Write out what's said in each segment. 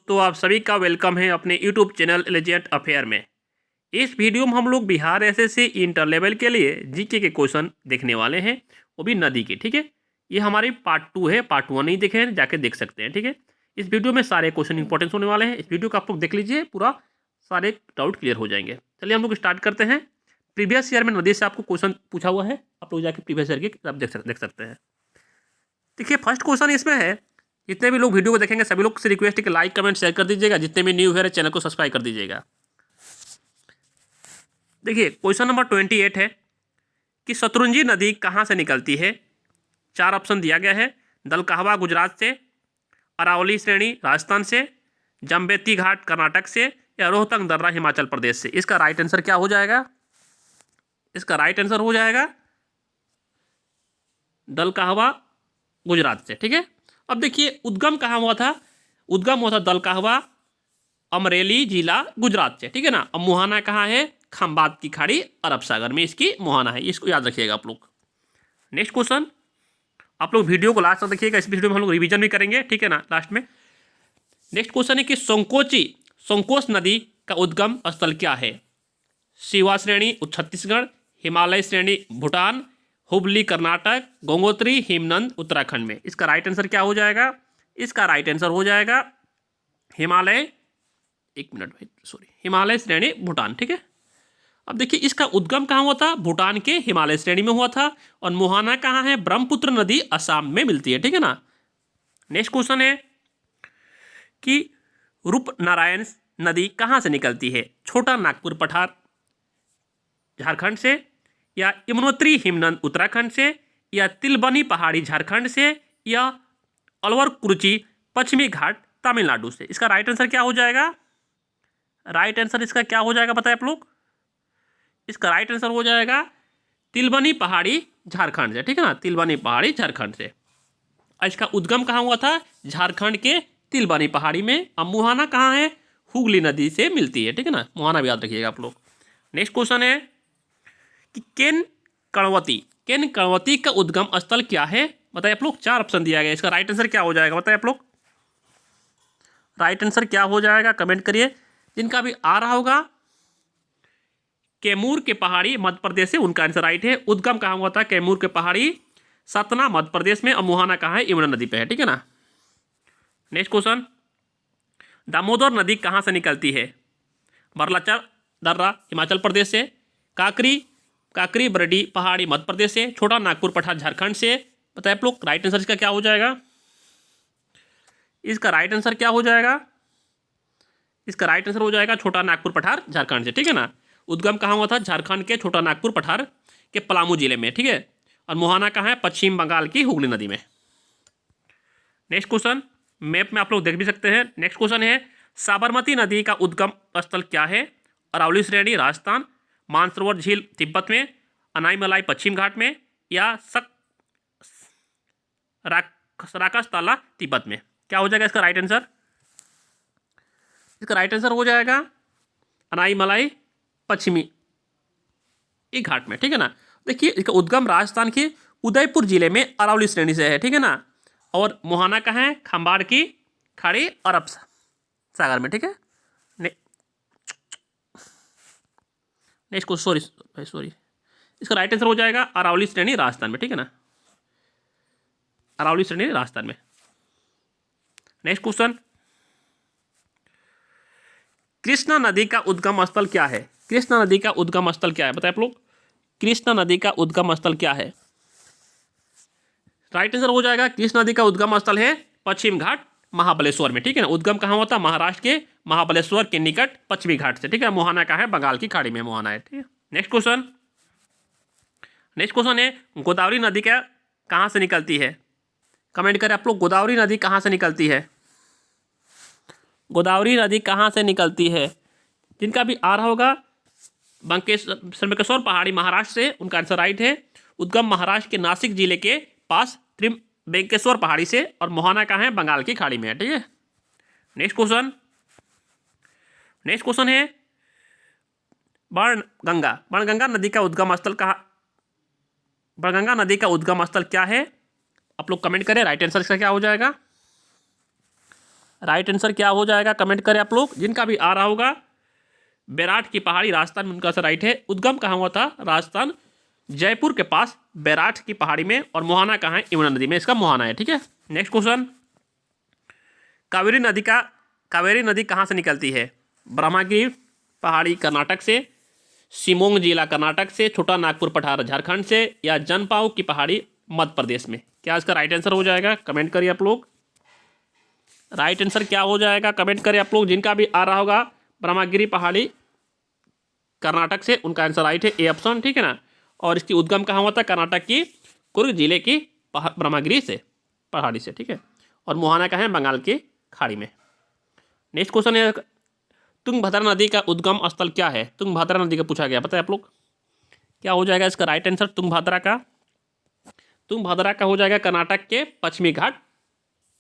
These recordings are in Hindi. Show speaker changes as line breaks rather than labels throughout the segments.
दोस्तों, आप सभी का वेलकम है अपने यूट्यूब चैनल एलिजिएट अफेयर में। इस वीडियो में हम लोग बिहार एसएससी इंटर लेवल के लिए जीके के क्वेश्चन देखने वाले हैं, वो भी नदी के। ठीक है, ये हमारी पार्ट 2 है, पार्ट 1 नहीं देखे हैं, जाके देख सकते हैं। ठीक है, इस वीडियो में सारे क्वेश्चन इंपॉर्टेंस होने वाले हैं। इस वीडियो को आप लोग देख लीजिए, पूरा सारे डाउट क्लियर हो जाएंगे। चलिए हम लोग स्टार्ट करते हैं। प्रीवियस ईयर में नदी से आपको क्वेश्चन पूछा हुआ है, आप लोग जाके प्रीवियस ईयर की किताब देख सकते हैं। देखिए, फर्स्ट क्वेश्चन इसमें है, जितने भी लोग वीडियो को देखेंगे सभी लोग से रिक्वेस्ट है कि लाइक कमेंट शेयर कर दीजिएगा। जितने भी न्यू है चैनल को सब्सक्राइब कर दीजिएगा। देखिए, क्वेश्चन नंबर 28 है कि शत्रुंजी नदी कहाँ से निकलती है। 4 ऑप्शन दिया गया है। दलकाहवा गुजरात से, अरावली श्रेणी राजस्थान से, जम्बेती घाट कर्नाटक से, या रोहतंग दर्रा हिमाचल प्रदेश से। इसका राइट आंसर क्या हो जाएगा? इसका राइट आंसर हो जाएगा दलकाहवा गुजरात से। ठीक है, अब देखिए उद्गम कहाँ हुआ था। उद्गम हुआ था दलकाहवा अमरेली जिला गुजरात से। ठीक है ना। अब मुहाना कहाँ है? खंबात की खाड़ी अरब सागर में इसकी मुहाना है, इसको याद रखिएगा आप लोग। नेक्स्ट क्वेश्चन, आप लोग वीडियो को लास्ट तक देखिएगा, इस वीडियो में हम लोग रिवीजन भी करेंगे। ठीक है ना, लास्ट में। नेक्स्ट क्वेश्चन है कि संकोच नदी का उद्गम स्थल क्या है। शिवा श्रेणी छत्तीसगढ़, हिमालय श्रेणी भूटान, हुबली कर्नाटक, गंगोत्री हिमनंद उत्तराखंड में। इसका राइट आंसर क्या हो जाएगा? इसका राइट आंसर हो जाएगा हिमालय, एक मिनट भाई, सॉरी, हिमालय श्रेणी भूटान। ठीक है, अब देखिए इसका उद्गम कहाँ हुआ था? भूटान के हिमालय श्रेणी में हुआ था। और मुहाना कहाँ है? ब्रह्मपुत्र नदी असम में मिलती है। ठीक है ना। नेक्स्ट क्वेश्चन है कि रूपनारायण नदी कहाँ से निकलती है। छोटा नागपुर पठार झारखंड से, या यमुनोत्री हिमनंद उत्तराखंड से, या तिलबनी पहाड़ी झारखंड से, या अलवर कुरुची पश्चिमी घाट तमिलनाडु से। इसका राइट आंसर क्या हो जाएगा? राइट आंसर इसका क्या हो जाएगा बताए आप लोग? इसका राइट आंसर हो जाएगा तिलबनी पहाड़ी झारखंड से। ठीक है ना, तिलबनी पहाड़ी झारखंड से। इसका उद्गम कहाँ हुआ था? झारखंड के तिलबनी पहाड़ी में। अब मुहाना कहाँ है? हुगली नदी से मिलती है। ठीक है ना, मुहाना भी याद रखिएगा आप लोग। नेक्स्ट क्वेश्चन है कि केन कणवती का उद्गम स्थल क्या है, बताइए आप लोग। 4 ऑप्शन दिया गया, इसका राइट आंसर क्या हो जाएगा बताइए आप लोग। राइट आंसर क्या हो जाएगा कमेंट करिए। जिनका भी आ रहा होगा, कैमूर के पहाड़ी मध्य प्रदेश से, उनका आंसर राइट है। उद्गम कहाँ हुआ था? कैमूर के पहाड़ी सतना मध्य प्रदेश में। और मुहाना कहाँ है? यमुना नदी पे है। ठीक है ना। नेक्स्ट क्वेश्चन, दामोदर नदी कहाँ से निकलती है। बरलाचर दर्रा हिमाचल प्रदेश से, काकरी बरडी पहाड़ी मध्य प्रदेश से, छोटा नागपुर पठार झारखंड से। बताइए आप लोग, राइट आंसर इसका क्या हो जाएगा? इसका राइट आंसर क्या हो जाएगा? इसका राइट आंसर हो जाएगा छोटा नागपुर पठार झारखंड से। ठीक है ना। उद्गम कहाँ हुआ था? झारखंड के छोटा नागपुर पठार के पलामू जिले में। ठीक है, और मुहाना कहाँ है? पश्चिम बंगाल की हुगली नदी में। नेक्स्ट क्वेश्चन, मैप में आप लोग देख भी सकते हैं। नेक्स्ट क्वेश्चन है, साबरमती नदी का उद्गम स्थल क्या है। अरावली श्रेणी राजस्थान, मानसरोवर झील तिब्बत में, अनाईमलाई पश्चिम घाट में, या राकासताला तिब्बत में। क्या हो जाएगा इसका राइट आंसर? इसका राइट आंसर हो जाएगा अनाईमलाई पश्चिमी घाट में। ठीक है ना। देखिए, इसका उद्गम राजस्थान के उदयपुर जिले में अरावली श्रेणी से है। ठीक है ना। और मुहाना कहाँ है? खंबाड़ की खाड़ी अरब सागर में। ठीक है। नेक्स्ट को सॉरी, इसका राइट आंसर हो जाएगा अरावली श्रेणी राजस्थान में। ठीक है ना, अरावली श्रेणी राजस्थान में। नेक्स्ट क्वेश्चन, कृष्णा नदी का उद्गम स्थल क्या है। कृष्णा नदी का उद्गम स्थल क्या है बताए आप लोग। कृष्णा नदी का उद्गम स्थल क्या है? राइट आंसर हो जाएगा कृष्णा नदी का उद्गम स्थल है पश्चिम घाट महाबलेश्वर में। ठीक है ना। उद्गम कहाँ होता? महाराष्ट्र के महाबलेश्वर के निकट पश्चिमी घाट से। ठीक है, मुहाना कहाँ है? बंगाल की खाड़ी में मुहाना है। ठीक है। नेक्स्ट क्वेश्चन है, गोदावरी नदी का कहाँ से निकलती है। कमेंट करें आप लोग, गोदावरी नदी कहाँ से निकलती है। गोदावरी नदी कहाँ से निकलती है? जिनका भी आ रहा होगा, बंकेश्वर पहाड़ी महाराष्ट्र से, उनका आंसर राइट है। उद्गम महाराष्ट्र के नासिक जिले के पास त्रिम्बकेश्वर पहाड़ी से, और मुहाना कहाँ है? बंगाल की खाड़ी में है। ठीक है। नेक्स्ट क्वेश्चन है, बाणगंगा नदी का उद्गम स्थल कहाँ? बाणगंगा नदी का उद्गम स्थल क्या है? आप लोग कमेंट करें, राइट आंसर इसका क्या हो जाएगा? राइट आंसर क्या हो जाएगा, कमेंट करें आप लोग, जिनका भी आ रहा होगा। बैराठ की पहाड़ी राजस्थान में, उनका आंसर राइट है। उद्गम कहाँ हुआ था, राजस्थान जयपुर के पास बैराठ की पहाड़ी में। और मुहाना कहाँ है, यमुना नदी में इसका मुहाना है। ठीक है, नेक्स्ट क्वेश्चन, कावेरी नदी कहाँ से निकलती है? ब्रह्मगिरी पहाड़ी कर्नाटक से, शिमोंग जिला कर्नाटक से, छोटा नागपुर पठार झारखंड से, या जनपाऊ की पहाड़ी मध्य प्रदेश में? क्या इसका राइट आंसर हो जाएगा, कमेंट करिए आप लोग। राइट आंसर क्या हो जाएगा, कमेंट करिए आप लोग, जिनका भी आ रहा होगा। ब्रह्मगिरी पहाड़ी कर्नाटक से, उनका आंसर राइट है, ए ऑप्शन। ठीक है ना। और इसकी उद्गम कहाँ हुआ था, कर्नाटक की कुर्ग जिले की ब्रह्मगिरी से पहाड़ी से। ठीक है, और मुहाना कहाँ है, बंगाल की खाड़ी में। नेक्स्ट क्वेश्चन है, तुंगभद्रा नदी का उद्गम स्थल क्या है? तुंगभद्रा नदी का पूछा गया, पता है आप लोग क्या हो जाएगा इसका राइट आंसर? तुंगभद्रा का हो जाएगा कर्नाटक के पश्चिमी घाट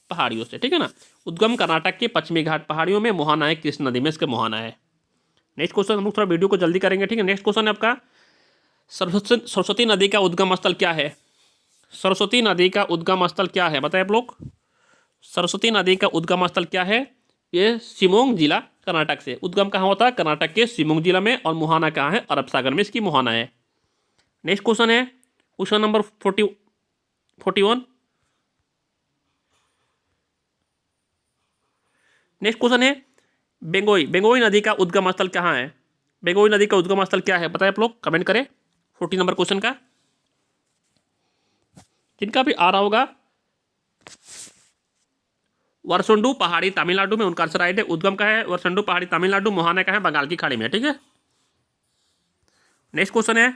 पहाड़ियों से। ठीक है ना, उद्गम कर्नाटक के पश्चिमी घाट पहाड़ियों में, मुहाना है कृष्ण नदी में इसका मुहाना है। नेक्स्ट क्वेश्चन, हम लोग थोड़ा वीडियो को जल्दी करेंगे। ठीक है, नेक्स्ट क्वेश्चन है आपका, सरस्वती नदी का उद्गम स्थल क्या है? सरस्वती नदी का उद्गम स्थल क्या है, बताए आप लोग। सरस्वती नदी का उद्गम स्थल क्या है? ये शिमोंग जिला कर्नाटक से। उद्गम कहाँ होता है, कर्नाटक के शिमोंग जिला में। और मुहाना कहाँ है, अरब सागर में इसकी मुहाना है। नेक्स्ट क्वेश्चन है क्वेश्चन नंबर 41। नेक्स्ट क्वेश्चन है, बेंगोई नदी का उद्गम स्थल कहाँ है? बेंगोई नदी का उद्गम स्थल क्या है, बताए आप लोग, कमेंट करें। 40 नंबर क्वेश्चन का, जिनका भी आ रहा होगा। वरसुंडू पहाड़ी तमिलनाडु में, उनका आंसर राइट है। उद्गम का है वरसुंडू पहाड़ी तमिलनाडु, मुहाना का है बंगाल की खाड़ी में। ठीक है, नेक्स्ट क्वेश्चन है,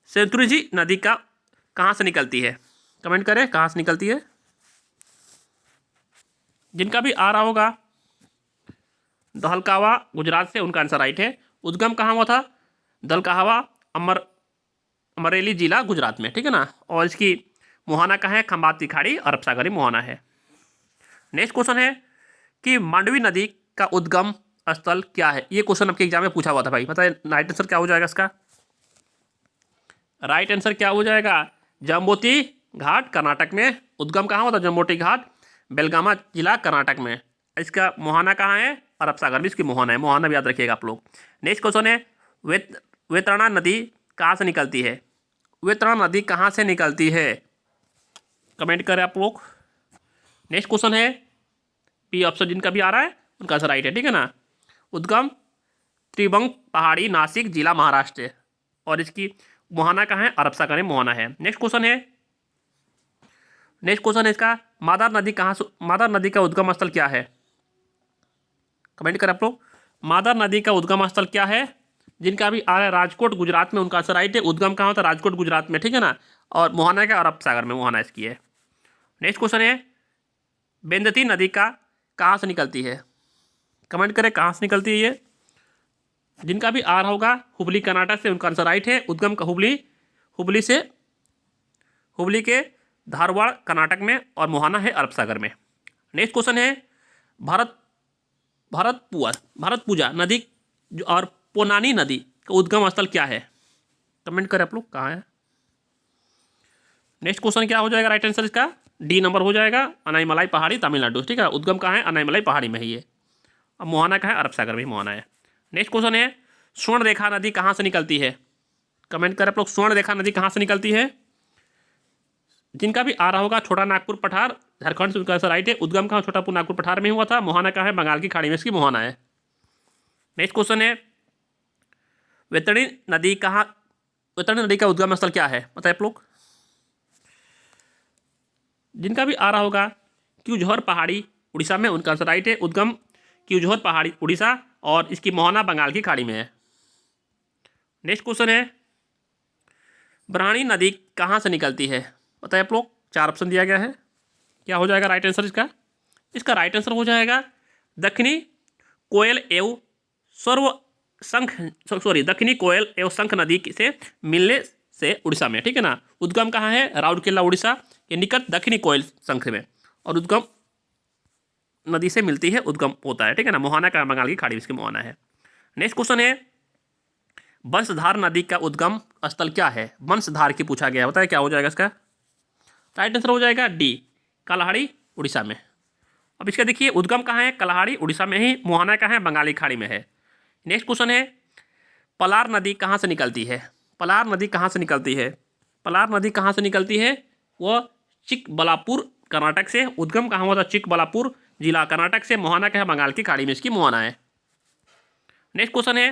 सेतुरुजी नदी का कहाँ से निकलती है? कमेंट करें, कहाँ से निकलती है, जिनका भी आ रहा होगा। दहलकावा गुजरात से, उनका आंसर राइट है। उद्गम कहाँ हुआ था, दलकाहवा अमरेली जिला गुजरात में। ठीक है ना, और इसकी मुहाना कहाँ है, खंबात की खाड़ी अरब सागरी मुहाना है। नेक्स्ट क्वेश्चन है कि मांडवी नदी का उद्गम स्थल क्या है? ये क्वेश्चन आपके एग्जाम में पूछा हुआ था भाई, बताइए राइट आंसर क्या हो जाएगा इसका। राइट आंसर क्या हो जाएगा, जम्बोती घाट कर्नाटक में। उद्गम कहाँ हुआ था, जम्बोती घाट बेलगामा जिला कर्नाटक में। इसका मुहाना कहाँ है, अरब सागर में इसकी मुहाना है। मुहाना भी याद रखिएगा आप लोग। नेक्स्ट क्वेश्चन है, वेतरणा नदी कहाँ से निकलती है? वेतरणा नदी कहाँ से निकलती है, कमेंट करें आप लोग। नेक्स्ट क्वेश्चन है, पी ऑप्शन जिनका भी आ रहा है उनका आंसर राइट है। ठीक है ना, उद्गम त्रिभंग पहाड़ी नासिक जिला महाराष्ट्र, और इसकी मुहाना कहाँ है, अरब सागर में मुहाना है। नेक्स्ट क्वेश्चन है इसका, मादार नदी का उद्गम स्थल क्या है? कमेंट करें आप लोग, मादार नदी का उद्गम स्थल क्या है? जिनका भी आ रहा है, राजकोट गुजरात में, उनका आंसर राइट है। उद्गम कहाँ होता है, राजकोट गुजरात में। ठीक है ना, और मुहाना का अरब सागर में मुहाना इसकी है। नेक्स्ट क्वेश्चन है, बेंदती नदी का कहाँ से निकलती है? कमेंट करें, कहाँ से निकलती है ये, जिनका भी आ रहा होगा। हुबली कर्नाटक से, उनका आंसर राइट है। उद्गम का हुबली के धारवाड़ कर्नाटक में, और मुहाना है अरब सागर में। नेक्स्ट क्वेश्चन है, भारतपुजा नदी और पोनानी नदी का उद्गम स्थल क्या है? कमेंट करें आप लोग, कहाँ है। नेक्स्ट क्वेश्चन क्या हो जाएगा, राइट आंसर इसका डी नंबर हो जाएगा, अनाईमलाई पहाड़ी तमिलनाडु। ठीक है, उद्गम कहाँ है, अनाईमलाई पहाड़ी में ही है। अब मुहाना का है, अरब सागर में मुहाना है। नेक्स्ट क्वेश्चन है, स्वर्ण रेखा नदी कहाँ से निकलती है? कमेंट करें आप लोग, स्वर्ण रेखा नदी कहाँ से निकलती है? जिनका भी आ रहा होगा, छोटा नागपुर पठार झारखंड से, उनका आंसर राइट है। उद्गम कहाँ, छोटा नागपुर पठार में हुआ था। मुहाना का है, बंगाल की खाड़ी में इसकी मुहाना है। नेक्स्ट क्वेश्चन है, वेतरणी नदी का उद्गम स्थल क्या है, बताए आप लोग। जिनका भी आ रहा होगा, क्यूझोर पहाड़ी उड़ीसा में, उनका आंसर राइट है। उद्गम क्यूझोर पहाड़ी उड़ीसा, और इसकी मुहाना बंगाल की खाड़ी में है। नेक्स्ट क्वेश्चन है, ब्राह्मणी नदी कहाँ से निकलती है, बताए आप लोग। 4 ऑप्शन दिया गया है, क्या हो जाएगा राइट आंसर इसका राइट आंसर हो जाएगा दक्षिणी कोयल एवं दक्षिणी कोयल एवं शंख नदी से मिलने से उड़ीसा में। ठीक है ना, उद्गम कहाँ है, राउरकेला उड़ीसा के निकट दक्षिणी कोयल शंख में, और उद्गम नदी से मिलती है, उद्गम होता है। ठीक है ना, मुहाना का बंगाल की खाड़ी इसकी मुहाना है। नेक्स्ट क्वेश्चन है, बंसधार नदी का उद्गम स्थल क्या है? बंसधार की पूछा गया, बताए क्या हो जाएगा इसका। राइट आंसर हो जाएगा डी, कल्हाड़ी उड़ीसा में। अब इसका देखिए उद्गम कहाँ है, कल्हाड़ी उड़ीसा में ही, मुहाना कहाँ है, बंगाली खाड़ी में है। नेक्स्ट क्वेश्चन है, पलार नदी कहाँ से निकलती है, पलार नदी कहाँ से निकलती है, पलार नदी कहाँ से निकलती है, वह चिकबलापुर कर्नाटक से। उद्गम कहाँ हुआ था, चिकबलापुर जिला कर्नाटक से, मुहाना का है बंगाल की खाड़ी में इसकी मुहाना है। नेक्स्ट क्वेश्चन है,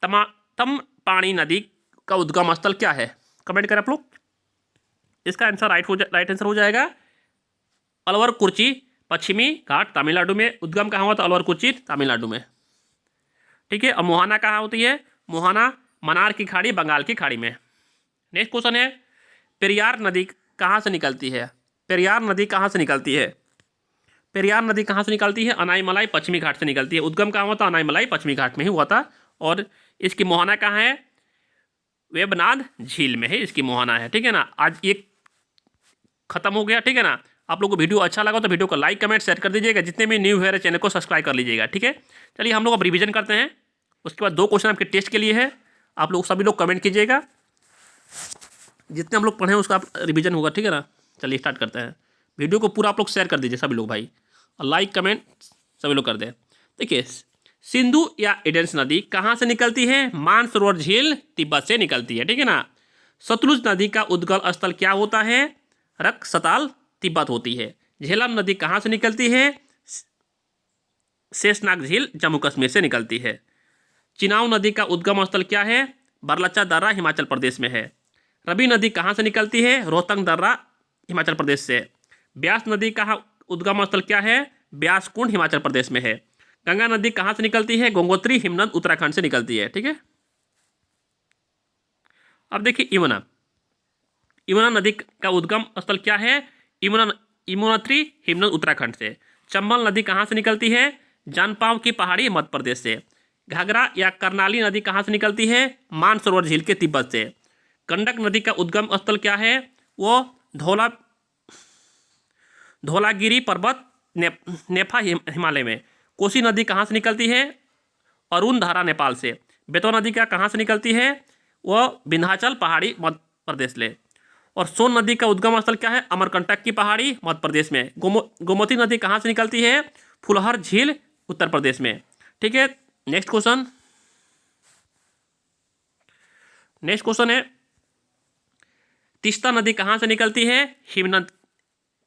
तमपाणी नदी का उद्गम स्थल क्या है, कमेंट करें आप लोग। इसका आंसर राइट आंसर हो जाएगा अलवर कुर्ची पश्चिमी घाट तमिलनाडु में। उद्गम कहाँ हुआ था, अलवर कुर्ची तमिलनाडु में। ठीक है, अब मुहाना कहाँ होती है, मुहाना मनार की खाड़ी बंगाल की खाड़ी में। नेक्स्ट क्वेश्चन है, पेरियार नदी कहाँ से निकलती है, पेरियार नदी कहाँ से निकलती है, पेरियार नदी कहाँ से निकलती है, अनाईमलाई पश्चिमी घाट से निकलती है। उद्गम कहाँ हुआ था, अनाईमलाई पश्चिमी घाट में ही हुआ था। और इसकी मुहाना कहाँ है, वेबनाड झील में है इसकी मुहाना है। ठीक है ना, आज ये खत्म हो गया। ठीक है ना, आप लोगों को वीडियो अच्छा लगा तो वीडियो को लाइक कमेंट शेयर कर दीजिएगा, जितने भी न्यू है चैनल को सब्सक्राइब कर लीजिएगा। ठीक है, चलिए हम लोग अब रिवीजन करते हैं। उसके बाद 2 क्वेश्चन आपके टेस्ट के लिए है, आप लोग सभी लोग कमेंट कीजिएगा, जितने हम लोग पढ़े उसका रिवीजन होगा। ठीक है ना, चलिए स्टार्ट करते हैं। वीडियो को पूरा आप लोग शेयर कर दीजिए सभी लोग भाई, और लाइक कमेंट सभी लोग कर दें। देखिए, सिंधु या एडेंस नदी कहाँ से निकलती है, मानसरोवर झील तिब्बत से निकलती है। ठीक है ना, सतलुज नदी का उद्गम स्थल क्या होता है, रक्सताल तिब्बत होती है। झेलम नदी कहाँ से निकलती है, शेषनाग झील जम्मू कश्मीर से निकलती है। चिनाव नदी का उद्गम स्थल क्या है, बरलच्चा दर्रा हिमाचल प्रदेश में है। रवि नदी कहाँ से निकलती है, रोहतंग दर्रा हिमाचल प्रदेश से। ब्यास नदी का उद्गम स्थल क्या है, ब्यास कुंड हिमाचल प्रदेश में है। गंगा नदी कहाँ से निकलती है, गंगोत्री हिमनद उत्तराखंड से निकलती है। ठीक है, अब देखिए यमुना, यमुना नदी का उद्गम स्थल क्या है, यमुनोत्री हिमनद उत्तराखंड से। चंबल नदी कहाँ से निकलती है, जानपाव की पहाड़ी मध्य प्रदेश से। घाघरा या करनाली नदी कहाँ से निकलती है, मानसरोवर झील के तिब्बत से। गंडक नदी का उद्गम स्थल क्या है, वो धौलागिरी पर्वत नेफा हिमालय में। कोसी नदी कहाँ से निकलती है, अरुण धारा नेपाल से। बेतवा नदी का कहाँ से निकलती है, वह विंध्याचल पहाड़ी मध्य प्रदेश से। और सोन नदी का उद्गम स्थल क्या है, अमरकंटक की पहाड़ी मध्य प्रदेश में। गोमती नदी कहाँ से निकलती है, फुलहर झील उत्तर प्रदेश में। ठीक है, नेक्स्ट क्वेश्चन है, तीस्ता नदी कहाँ से निकलती है, हिमनद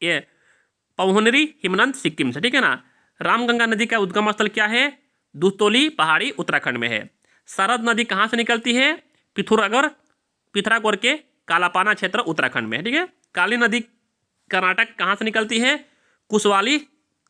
ये पवहुनरी हिमनद सिक्किम से। ठीक है ना, रामगंगा नदी का उद्गम स्थल क्या है, दुधतोली पहाड़ी उत्तराखंड में है। सरद नदी कहाँ से निकलती है, पिथौरागढ़ के कालापाना क्षेत्र उत्तराखंड में है। ठीक है, काली नदी कर्नाटक कहाँ से निकलती है, कुशवाली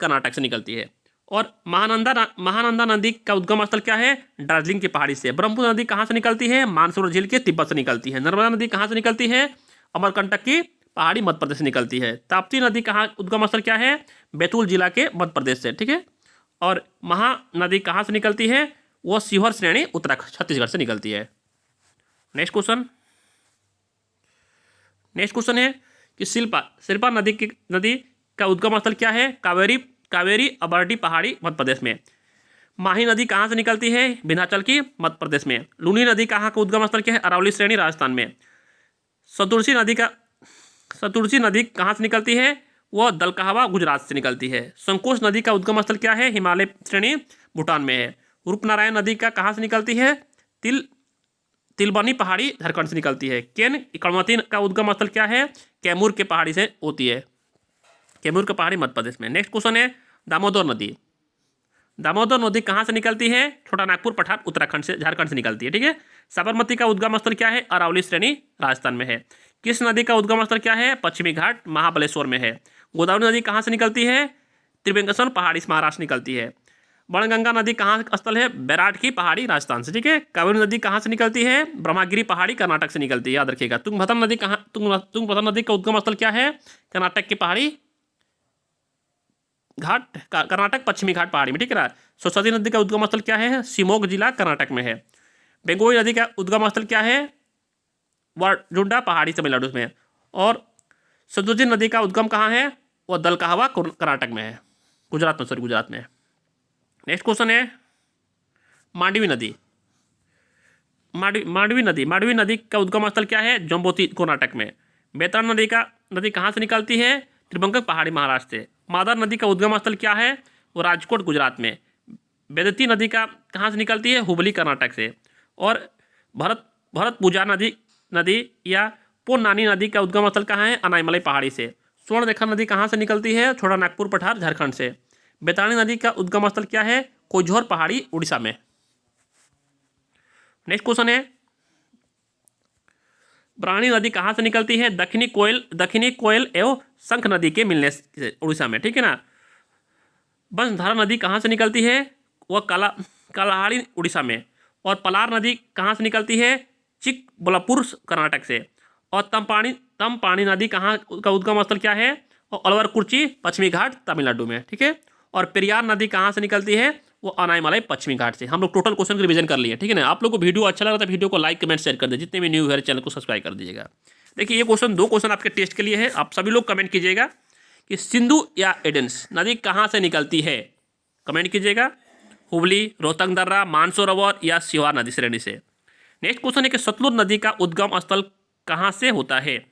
कर्नाटक से निकलती है। और महानंदा नदी का उद्गम स्थल क्या है, दार्जिलिंग की पहाड़ी से। ब्रह्मपुत्र नदी कहाँ से निकलती है, मानसरोवर झील के तिब्बत से निकलती है। नर्मदा नदी कहाँ से निकलती है, अमरकंटक की पहाड़ी मध्य प्रदेश से निकलती है। ताप्ती नदी कहाँ उद्गम स्थल क्या है, बैतूल जिला के मध्य प्रदेश से। ठीक है, और महानदी कहाँ से निकलती है, वो शिवहर श्रेणी उत्तराखंड छत्तीसगढ़ से निकलती है। नेक्स्ट क्वेश्चन है कि शिल्पा नदी का उद्गम स्थल क्या है, कावेरी अबरडी पहाड़ी मध्य प्रदेश में। माही नदी कहाँ से निकलती है, विंध्याचल की मध्य प्रदेश में। लूनी नदी कहाँ का उद्गम स्थल क्या है, अरावली श्रेणी राजस्थान में। सतुरसी नदी कहाँ से निकलती है, वह दलकहावा गुजरात से निकलती है। संकोच नदी का उद्गम स्थल क्या है, हिमालय श्रेणी भूटान में है। रूपनारायण नदी का कहाँ से निकलती है, तिलबनी पहाड़ी झारखंड से निकलती है। केन कर्मवती का उद्गम स्थल क्या है, कैमूर के पहाड़ी से होती है, कैमूर के पहाड़ी मध्य प्रदेश में। नेक्स्ट क्वेश्चन है, दामोदर नदी कहाँ से निकलती है, छोटा नागपुर पठार उत्तराखंड से झारखंड से निकलती है। ठीक है, साबरमती का उद्गम स्थल क्या है, अरावली श्रेणी राजस्थान में है। कृष्ण नदी का उद्गम स्थल क्या है, पश्चिमी घाट महाबलेश्वर में है। गोदावरी नदी कहाँ से निकलती है, त्रिवेंकटेश्वर पहाड़ी महाराष्ट्र निकलती है। बणगंगा नदी कहाँ स्थल है, बैराट की पहाड़ी राजस्थान से। ठीक है, कावेरी नदी कहाँ से निकलती है, ब्रह्मगिरी पहाड़ी कर्नाटक से निकलती है, याद रखिएगा। तुंगभद्रा नदी का उद्गम स्थल क्या है, कर्नाटक की पहाड़ी घाट कर्नाटक पश्चिमी घाट पहाड़ी में। ठीक है ना, सरस्वती नदी का उद्गम स्थल क्या है, शिमोग जिला कर्नाटक में है। बेंगोई नदी का उद्गम स्थल क्या है, वाजुंडा पहाड़ी तमिलनाडु में। और सतलुज नदी का उद्गम कहाँ है, वह दलकहावा कर्नाटक में है, गुजरात में। नेक्स्ट क्वेश्चन है, मांडवी नदी का उद्गम स्थल क्या है, जम्बोती कर्नाटक में। बैतरणी नदी कहाँ से निकलती है? त्रिभंगक पहाड़ी महाराष्ट्र से। मादर नदी का उद्गम स्थल क्या है? वो राजकोट गुजरात में। वेदवती नदी कहाँ से निकलती है? हुबली कर्नाटक से। और भरतपुजा नदी या पोन्नानी नदी का उद्गम स्थल कहाँ है? अनाईमलाई पहाड़ी से। स्वर्णरेखा नदी कहाँ से निकलती है? छोटा नागपुर पठार झारखंड से। बैतरणी नदी का उद्गम स्थल क्या है? कोझोर पहाड़ी उड़ीसा में। नेक्स्ट क्वेश्चन है, ब्राह्मणी नदी कहाँ से निकलती है? दक्षिणी कोयल एवं शंख नदी के मिलने से उड़ीसा में, ठीक है ना। बंशधारा नदी कहाँ से निकलती है? वह कालाहाड़ी उड़ीसा में। और पलार नदी कहाँ से निकलती है? चिकबल्लापुर कर्नाटक से। और तमपाणी नदी कहाँ का उद्गम स्थल क्या है? और अलवरकुर्ची पश्चिमी घाट तमिलनाडु में, ठीक है। और पेरियार नदी कहाँ से निकलती है? वो अनाईमलाई पश्चिमी घाट से। हम लोग टोटल क्वेश्चन की रिवीजन कर लिए, ठीक है ना। आप लोग को वीडियो अच्छा लगा तो वीडियो को लाइक कमेंट शेयर कर दीजिए। जितने भी न्यू है चैनल को सब्सक्राइब कर दीजिएगा। देखिए ये क्वेश्चन 2 क्वेश्चन आपके टेस्ट के लिए है। आप सभी लोग कमेंट कीजिएगा कि सिंधु या एडेंस नदी कहाँ से निकलती है? कमेंट कीजिएगा। हुबली, रोहतक दर्रा, मानसरोवर या सिवार नदी श्रेणी से। नेक्स्ट क्वेश्चन है कि सतलुज नदी का उद्गम स्थल कहाँ से होता है?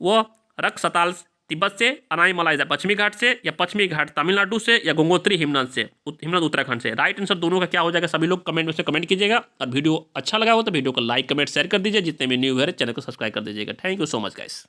वो रक्सताल तिब्बत से, अनाईमलाई पश्चिमी घाट से, या पश्चिमी घाट तमिलनाडु से, या गंगोत्री हिमनद उत्तराखंड से। राइट आंसर दोनों का क्या हो जाएगा? सभी लोग कमेंट में से कमेंट कीजिएगा। और वीडियो अच्छा लगा हो तो वीडियो को लाइक कमेंट शेयर कर दीजिए। जितने भी न्यू है चैनल को सब्सक्राइब कर दीजिएगा। Thank you so much guys.